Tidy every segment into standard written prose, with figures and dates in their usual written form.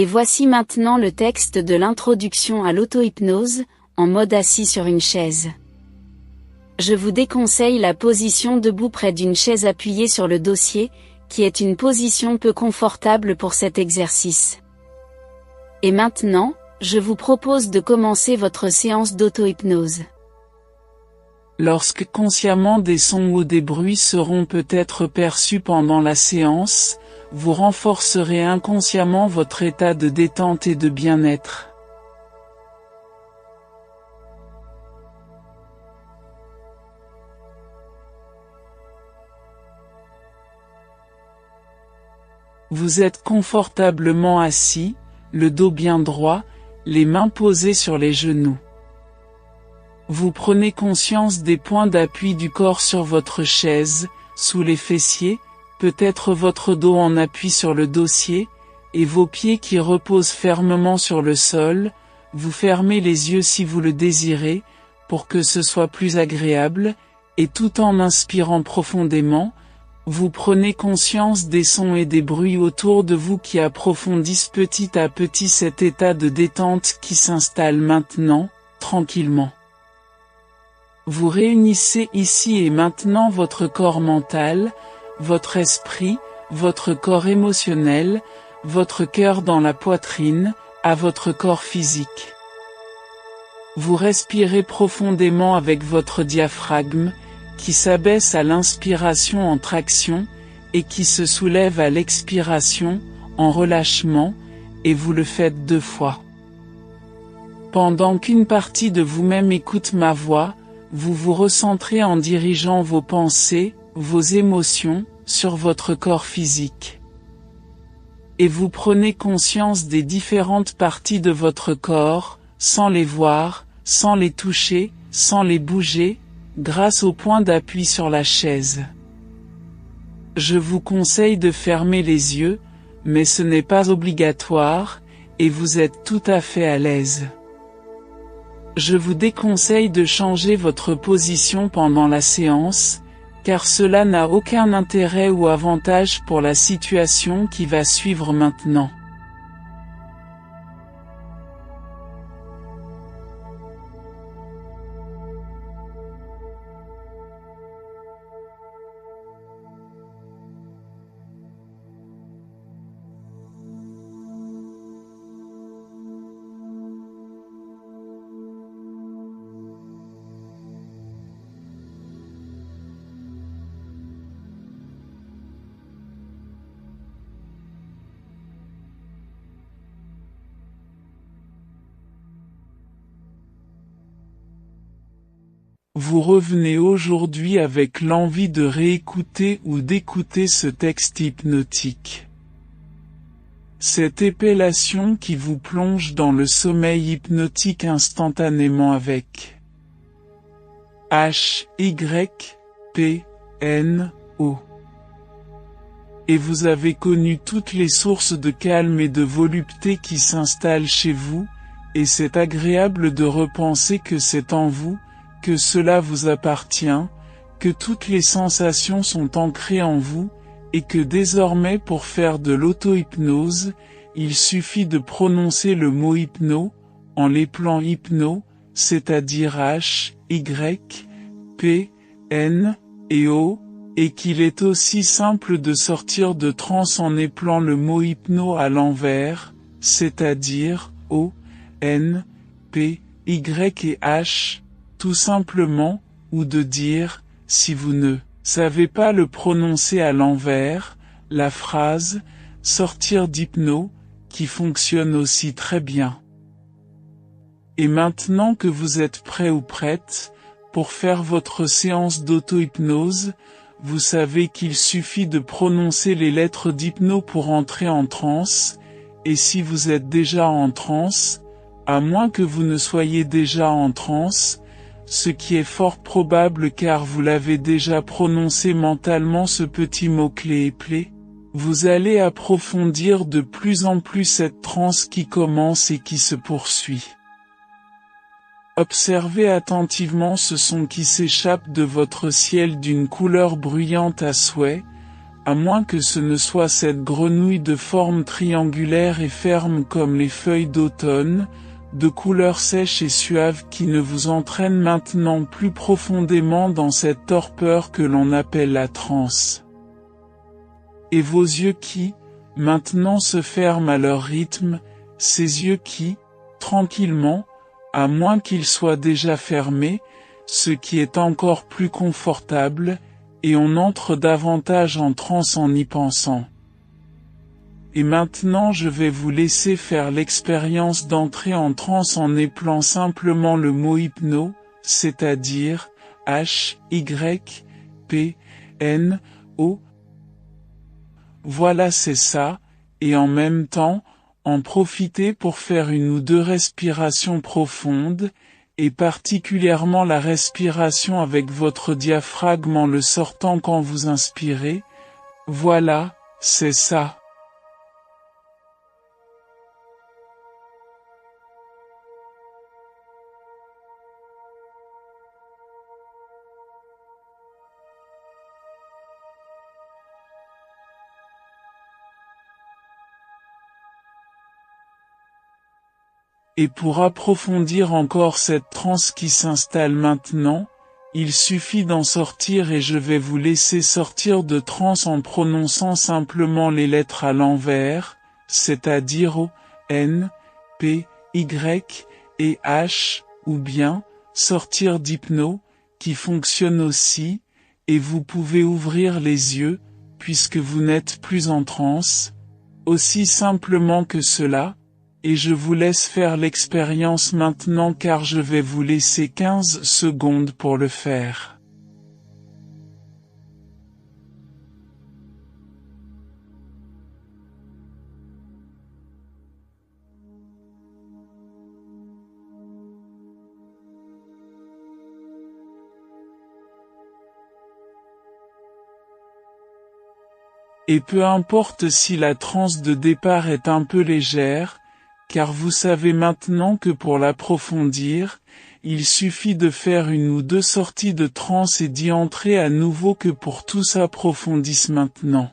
Et voici maintenant le texte de l'introduction à l'auto-hypnose, en mode assis sur une chaise. Je vous déconseille la position debout près d'une chaise appuyée sur le dossier, qui est une position peu confortable pour cet exercice. Et maintenant, je vous propose de commencer votre séance d'auto-hypnose. Lorsque consciemment des sons ou des bruits seront peut-être perçus pendant la séance, vous renforcerez inconsciemment votre état de détente et de bien-être. Vous êtes confortablement assis, le dos bien droit, les mains posées sur les genoux. Vous prenez conscience des points d'appui du corps sur votre chaise, sous les fessiers, peut-être votre dos en appui sur le dossier, et vos pieds qui reposent fermement sur le sol. Vous fermez les yeux si vous le désirez, pour que ce soit plus agréable, et tout en inspirant profondément, vous prenez conscience des sons et des bruits autour de vous qui approfondissent petit à petit cet état de détente qui s'installe maintenant, tranquillement. Vous réunissez ici et maintenant votre corps mental, votre esprit, votre corps émotionnel, votre cœur dans la poitrine, à votre corps physique. Vous respirez profondément avec votre diaphragme, qui s'abaisse à l'inspiration en traction, et qui se soulève à l'expiration, en relâchement, et vous le faites 2 fois. Pendant qu'une partie de vous-même écoute ma voix, vous vous recentrez en dirigeant vos pensées, vos émotions, sur votre corps physique. Et vous prenez conscience des différentes parties de votre corps, sans les voir, sans les toucher, sans les bouger, grâce au point d'appui sur la chaise. Je vous conseille de fermer les yeux, mais ce n'est pas obligatoire, et vous êtes tout à fait à l'aise. Je vous déconseille de changer votre position pendant la séance, car cela n'a aucun intérêt ou avantage pour la situation qui va suivre maintenant. Vous revenez aujourd'hui avec l'envie de réécouter ou d'écouter ce texte hypnotique. Cette épellation qui vous plonge dans le sommeil hypnotique instantanément avec H-Y-P-N-O. Et vous avez connu toutes les sources de calme et de volupté qui s'installent chez vous, et c'est agréable de repenser que c'est en vous, que cela vous appartient, que toutes les sensations sont ancrées en vous, et que désormais pour faire de l'auto-hypnose, il suffit de prononcer le mot hypno, en l'épelant hypno, c'est-à-dire H, Y, P, N, et O, et qu'il est aussi simple de sortir de transe en épelant le mot hypno à l'envers, c'est-à-dire O, N, P, Y et H, tout simplement, ou de dire, si vous ne savez pas le prononcer à l'envers, la phrase « sortir d'hypno » qui fonctionne aussi très bien. Et maintenant que vous êtes prêt ou prête, pour faire votre séance d'auto-hypnose, vous savez qu'il suffit de prononcer les lettres d'hypno pour entrer en transe, et si vous êtes déjà en transe, à moins que vous ne soyez déjà en transe, ce qui est fort probable car vous l'avez déjà prononcé mentalement ce petit mot-clé éplé, vous allez approfondir de plus en plus cette transe qui commence et qui se poursuit. Observez attentivement ce son qui s'échappe de votre ciel d'une couleur bruyante à souhait, à moins que ce ne soit cette grenouille de forme triangulaire et ferme comme les feuilles d'automne, de couleur sèche et suave qui ne vous entraîne maintenant plus profondément dans cette torpeur que l'on appelle la transe. Et vos yeux qui, maintenant se ferment à leur rythme, ces yeux qui, tranquillement, à moins qu'ils soient déjà fermés, ce qui est encore plus confortable, et on entre davantage en transe en y pensant. Et maintenant je vais vous laisser faire l'expérience d'entrer en transe en épelant simplement le mot hypno, c'est-à-dire H-Y-P-N-O. Voilà c'est ça, et en même temps, en profiter pour faire une ou deux respirations profondes, et particulièrement la respiration avec votre diaphragme en le sortant quand vous inspirez. Voilà, c'est ça. Et pour approfondir encore cette transe qui s'installe maintenant, il suffit d'en sortir et je vais vous laisser sortir de transe en prononçant simplement les lettres à l'envers, c'est-à-dire O, N, P, Y et H, ou bien, sortir d'hypno, qui fonctionne aussi, et vous pouvez ouvrir les yeux, puisque vous n'êtes plus en transe, aussi simplement que cela. Et je vous laisse faire l'expérience maintenant car je vais vous laisser 15 secondes pour le faire. Et peu importe si la transe de départ est un peu légère, car vous savez maintenant que pour l'approfondir, il suffit de faire une ou deux sorties de transe et d'y entrer à nouveau que pour tout s'approfondisse maintenant.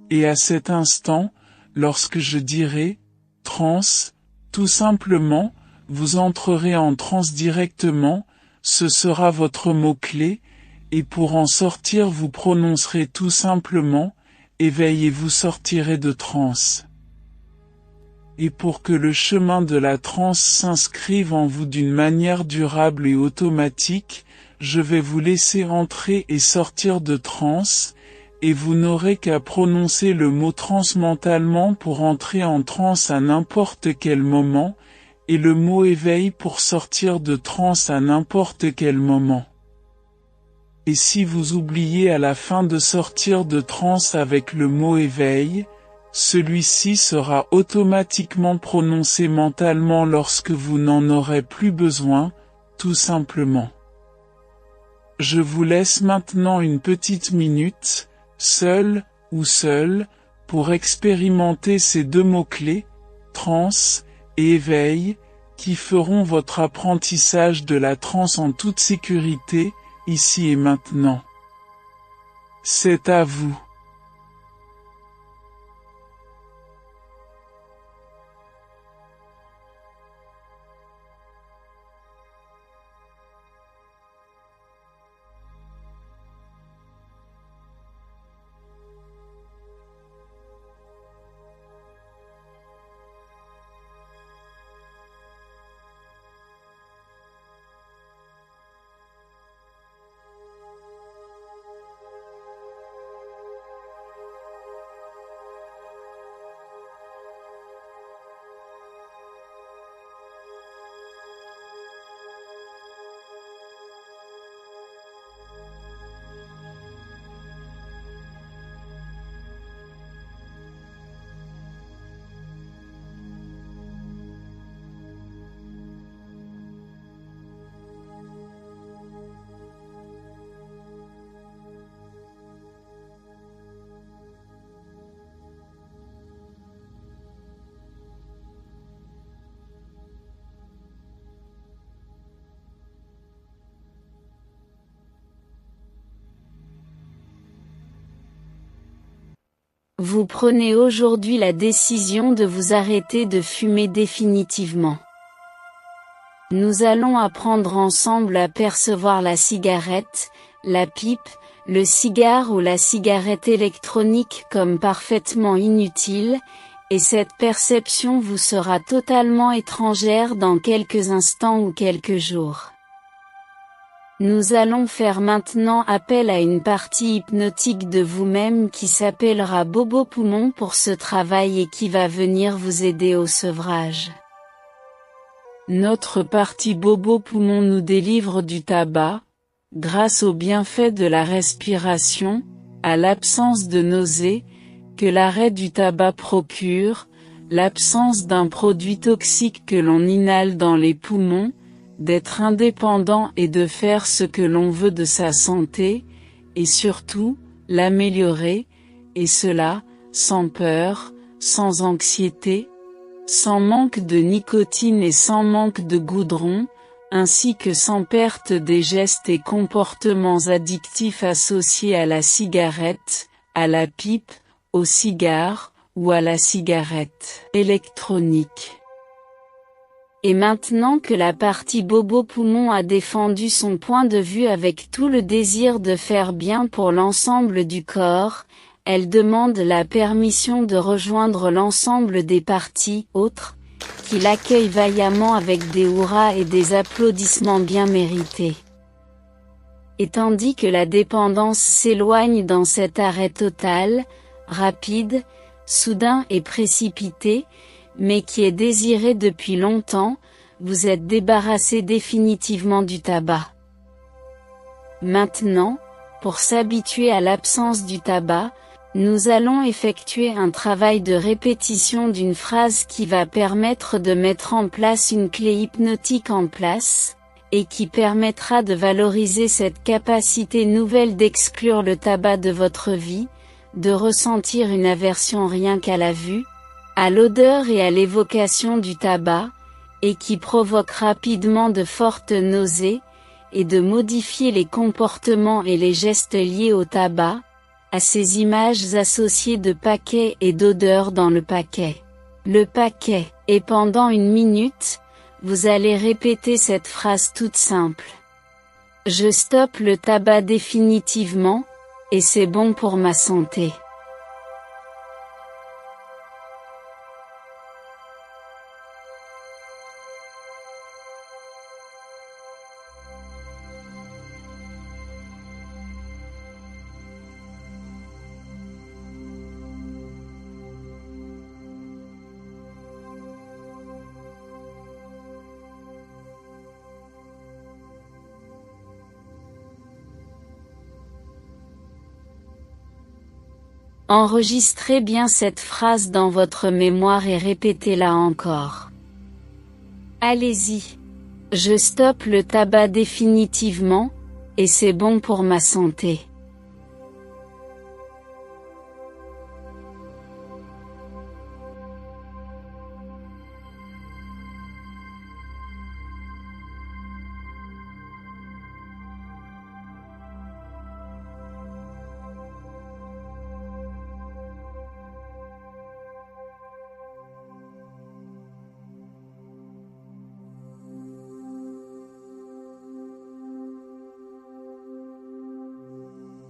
Et à cet instant, lorsque je dirai « transe », tout simplement, vous entrerez en transe directement, ce sera votre mot-clé, et pour en sortir vous prononcerez tout simplement « éveil » et vous sortirez de transe. Et pour que le chemin de la transe s'inscrive en vous d'une manière durable et automatique, je vais vous laisser entrer et sortir de transe, et vous n'aurez qu'à prononcer le mot transe mentalement pour entrer en transe à n'importe quel moment, et le mot éveil pour sortir de transe à n'importe quel moment. Et si vous oubliez à la fin de sortir de transe avec le mot éveil, celui-ci sera automatiquement prononcé mentalement lorsque vous n'en aurez plus besoin, tout simplement. Je vous laisse maintenant une petite minute, seul ou seul, pour expérimenter ces deux mots-clés, transe et éveil, qui feront votre apprentissage de la transe en toute sécurité, ici et maintenant. C'est à vous. Vous prenez aujourd'hui la décision de vous arrêter de fumer définitivement. Nous allons apprendre ensemble à percevoir la cigarette, la pipe, le cigare ou la cigarette électronique comme parfaitement inutile, et cette perception vous sera totalement étrangère dans quelques instants ou quelques jours. Nous allons faire maintenant appel à une partie hypnotique de vous-même qui s'appellera Bobo Poumon pour ce travail et qui va venir vous aider au sevrage. Notre partie Bobo Poumon nous délivre du tabac, grâce aux bienfaits de la respiration, à l'absence de nausées, que l'arrêt du tabac procure, l'absence d'un produit toxique que l'on inhale dans les poumons, d'être indépendant et de faire ce que l'on veut de sa santé, et surtout, l'améliorer, et cela, sans peur, sans anxiété, sans manque de nicotine et sans manque de goudron, ainsi que sans perte des gestes et comportements addictifs associés à la cigarette, à la pipe, au cigare, ou à la cigarette électronique. Et maintenant que la partie Bobo Poumon a défendu son point de vue avec tout le désir de faire bien pour l'ensemble du corps, elle demande la permission de rejoindre l'ensemble des parties autres, qui l'accueillent vaillamment avec des hurrahs et des applaudissements bien mérités. Et tandis que la dépendance s'éloigne dans cet arrêt total, rapide, soudain et précipité, mais qui est désiré depuis longtemps, vous êtes débarrassé définitivement du tabac. Maintenant, pour s'habituer à l'absence du tabac, nous allons effectuer un travail de répétition d'une phrase qui va permettre de mettre en place une clé hypnotique en place, et qui permettra de valoriser cette capacité nouvelle d'exclure le tabac de votre vie, de ressentir une aversion rien qu'à la vue, à l'odeur et à l'évocation du tabac, et qui provoque rapidement de fortes nausées, et de modifier les comportements et les gestes liés au tabac, à ces images associées de paquets et d'odeurs dans le paquet. Le paquet, et pendant 1 minute, vous allez répéter cette phrase toute simple. Je stoppe le tabac définitivement, et c'est bon pour ma santé. Enregistrez bien cette phrase dans votre mémoire et répétez-la encore. Allez-y. Je stoppe le tabac définitivement, et c'est bon pour ma santé.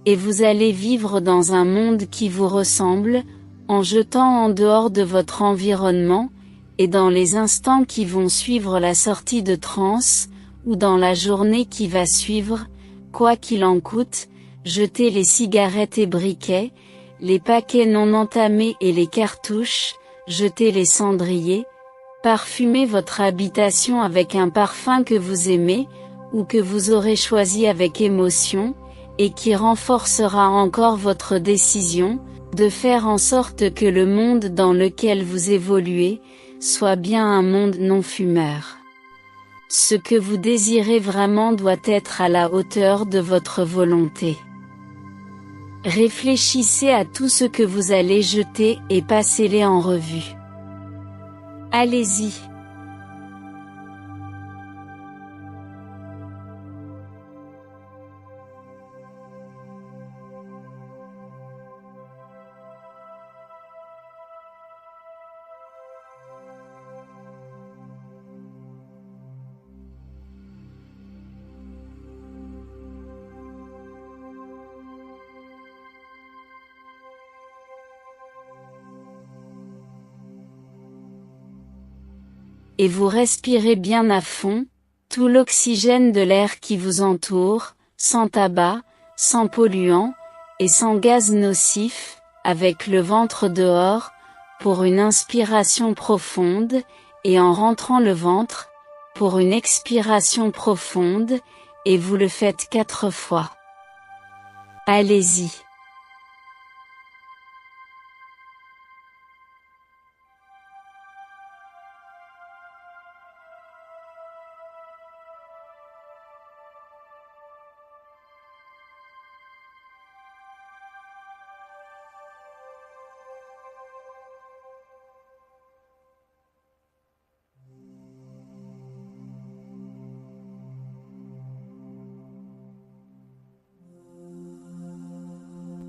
Et vous allez vivre dans un monde qui vous ressemble, en jetant en dehors de votre environnement, et dans les instants qui vont suivre la sortie de transe, ou dans la journée qui va suivre, quoi qu'il en coûte, jetez les cigarettes et briquets, les paquets non entamés et les cartouches, jetez les cendriers, parfumez votre habitation avec un parfum que vous aimez, ou que vous aurez choisi avec émotion, et qui renforcera encore votre décision, de faire en sorte que le monde dans lequel vous évoluez, soit bien un monde non fumeur. Ce que vous désirez vraiment doit être à la hauteur de votre volonté. Réfléchissez à tout ce que vous allez jeter et passez-les en revue. Allez-y. et vous respirez bien à fond, tout l'oxygène de l'air qui vous entoure, sans tabac, sans polluants, et sans gaz nocifs, avec le ventre dehors, pour une inspiration profonde, et en rentrant le ventre, pour une expiration profonde, et vous le faites 4 fois. Allez-y.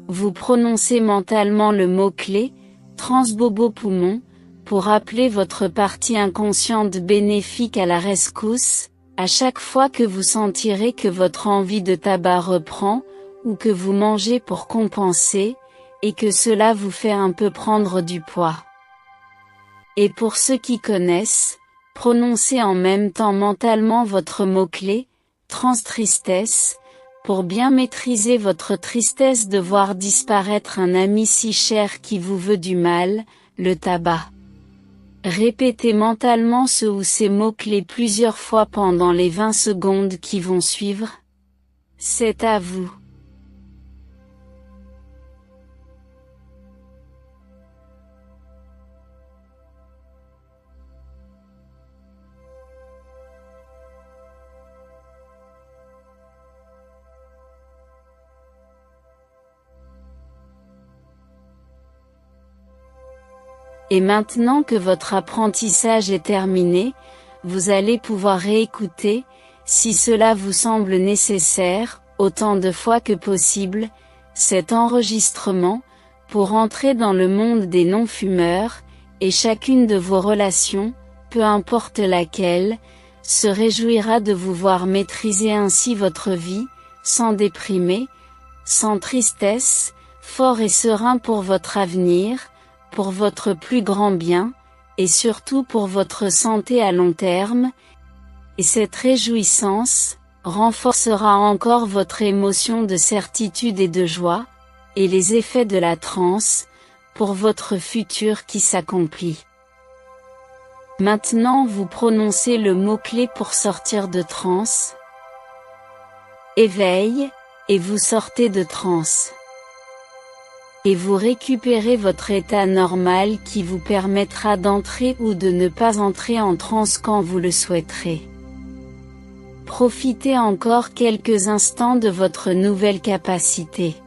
Vous prononcez mentalement le mot-clé, transbobo-poumon, pour appeler votre partie inconsciente bénéfique à la rescousse, à chaque fois que vous sentirez que votre envie de tabac reprend, ou que vous mangez pour compenser, et que cela vous fait un peu prendre du poids. Et pour ceux qui connaissent, prononcez en même temps mentalement votre mot-clé, trans-tristesse, pour bien maîtriser votre tristesse de voir disparaître un ami si cher qui vous veut du mal, le tabac. Répétez mentalement ce ou ces mots-clés plusieurs fois pendant les 20 secondes qui vont suivre. C'est à vous. Et maintenant que votre apprentissage est terminé, vous allez pouvoir réécouter, si cela vous semble nécessaire, autant de fois que possible, cet enregistrement, pour entrer dans le monde des non-fumeurs, et chacune de vos relations, peu importe laquelle, se réjouira de vous voir maîtriser ainsi votre vie, sans déprimer, sans tristesse, fort et serein pour votre avenir, pour votre plus grand bien, et surtout pour votre santé à long terme, et cette réjouissance renforcera encore votre émotion de certitude et de joie, et les effets de la transe, pour votre futur qui s'accomplit. Maintenant vous prononcez le mot-clé pour sortir de transe. Éveil, et vous sortez de transe. Et vous récupérez votre état normal qui vous permettra d'entrer ou de ne pas entrer en transe quand vous le souhaiterez. Profitez encore quelques instants de votre nouvelle capacité.